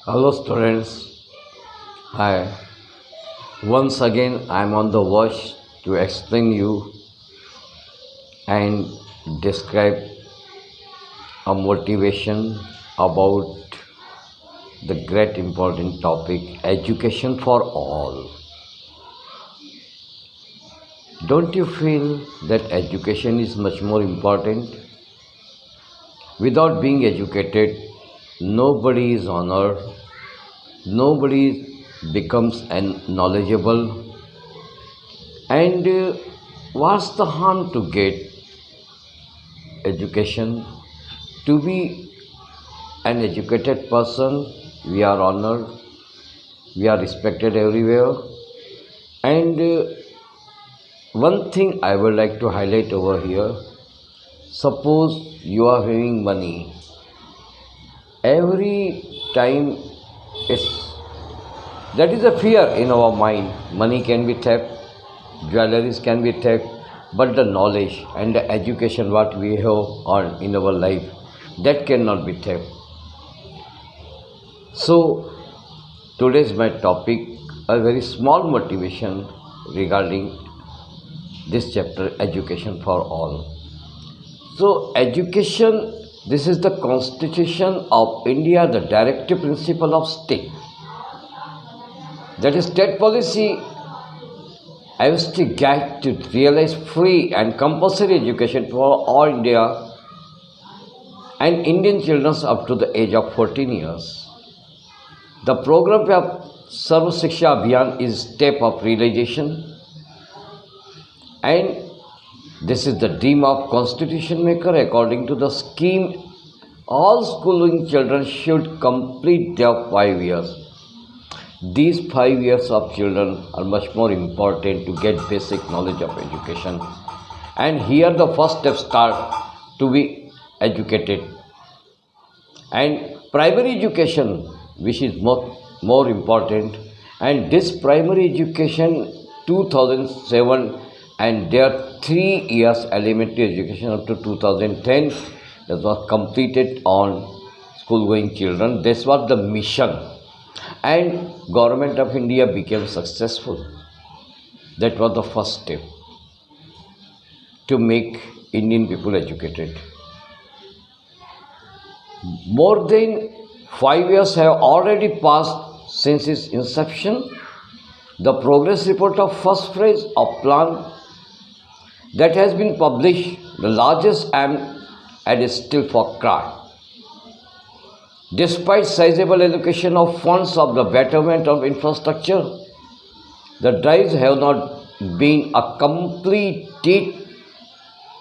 Hello students, hi. Once again I am on the watch to explain you and describe a motivation about the great important topic education for all. Don't you feel that education is much more important? Without being educated, nobody is honored, nobody becomes knowledgeable, and what's the harm to get education? To be an educated person, we are honored, we are respected everywhere. And one thing I would like to highlight over here, suppose you are having money, every time it's that is a fear in our mind. Money can be theft, jewelries can be theft, but the knowledge and the education what we have earned in our life, that cannot be theft. So today's my topic, a very small motivation regarding this chapter, education for all. So education, this is the constitution of India, the directive principle of state. That is state policy aims to guide to realize free and compulsory education for all India and Indian children up to the age of 14 years. The program of Sarva Shiksha Abhiyan is step of realization, and this is the dream of constitution maker. According to the scheme, all schooling children should complete their 5 years. These 5 years of children are much more important to get basic knowledge of education, and here the first step start to be educated. And primary education, which is more important, and this primary education 2007, and their 3 years elementary education up to 2010, that was completed on school going children. This was the mission, and government of India became successful. That was the first step to make Indian people educated. More than 5 years have already passed since its inception. The progress report of first phase of plan that has been published, the largest aim, and is still for cry. Despite sizable allocation of funds of the betterment of infrastructure, the drives have not been a complete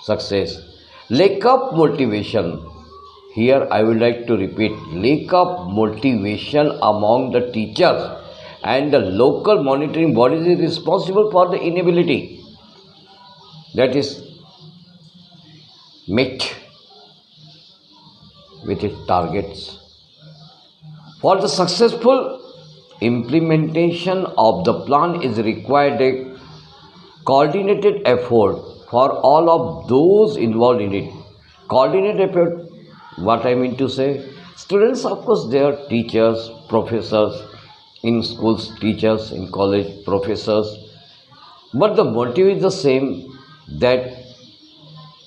success. Lack of motivation. Here I would like to repeat, lack of motivation among the teachers and the local monitoring bodies is responsible for the inability that is met with its targets. For the successful implementation of the plan is required a coordinated effort for all of those involved in it. Coordinated effort, what I mean to say, students, of course, they are teachers, professors in schools, teachers in college, professors, but the motive is the same, that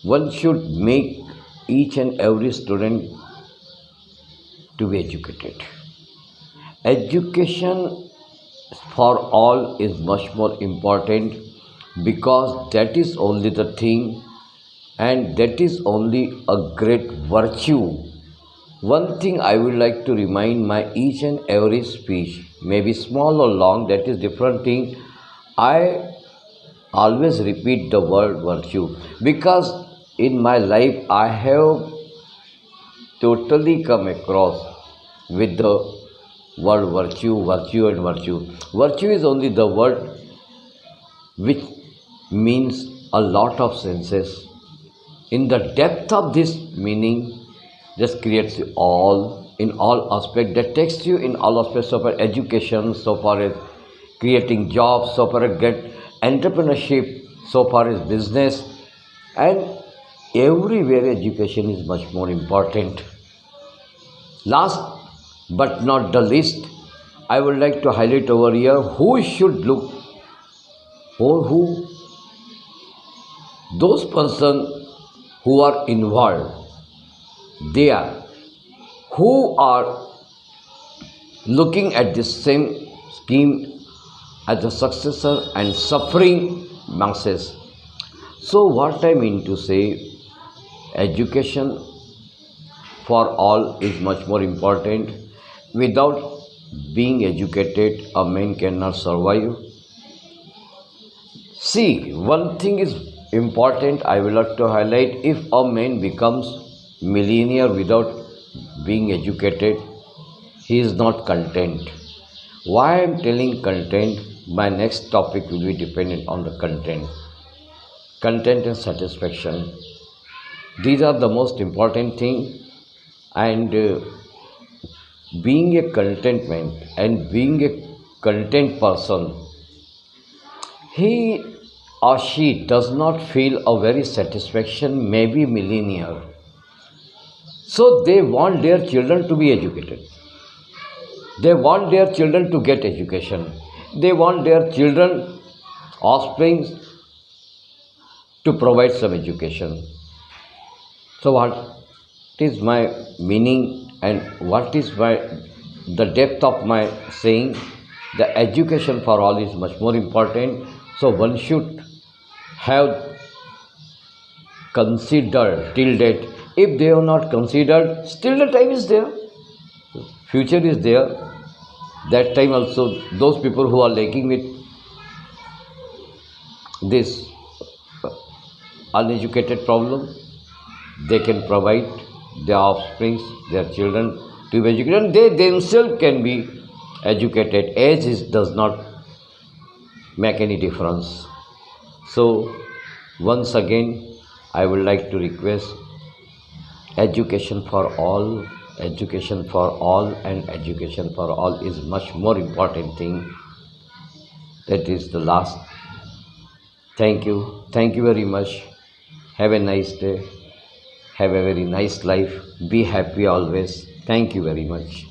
one should make each and every student to be educated. Education for all is much more important, because that is only the thing, and that is only a great virtue. One thing I would like to remind my each and every speech, maybe small or long, that is different thing. I always repeat the word virtue, because in my life I have totally come across with the word virtue, virtue and virtue. Virtue is only the word which means a lot of senses. In the depth of this meaning, just creates all, in all aspects, that takes you in all aspects, so far education, so far as creating jobs, so far as get entrepreneurship, so far as business, and everywhere education is much more important. Last but not the least, I would like to highlight over here who should look, or who those person who are involved, they are who are looking at this same scheme as a successor and suffering masses. So what I mean to say, education for all is much more important. Without being educated, a man cannot survive. See, one thing is important I will have to highlight. If a man becomes millionaire without being educated, he is not content. Why I am telling content? My next topic will be dependent on the content. Content and satisfaction. These are the most important thing, and being a contentment and being a content person, he or she does not feel a very satisfaction, maybe millionaire. So they want their children to be educated. They want their children to get education. They want their children, offspring, to provide some education. So what is my meaning and what is the depth of my saying? The education for all is much more important. So one should have considered till date. If they have not considered, still the time is there. Future is there. That time also, those people who are lacking with this uneducated problem, they can provide their offspring, their children to be educated, and they themselves can be educated. Age does not make any difference. So once again, I would like to request education for all. Education for all, and education for all is much more important thing. That is the last. Thank you very much. Have a nice day. Have a very nice life. Be happy always. Thank you very much.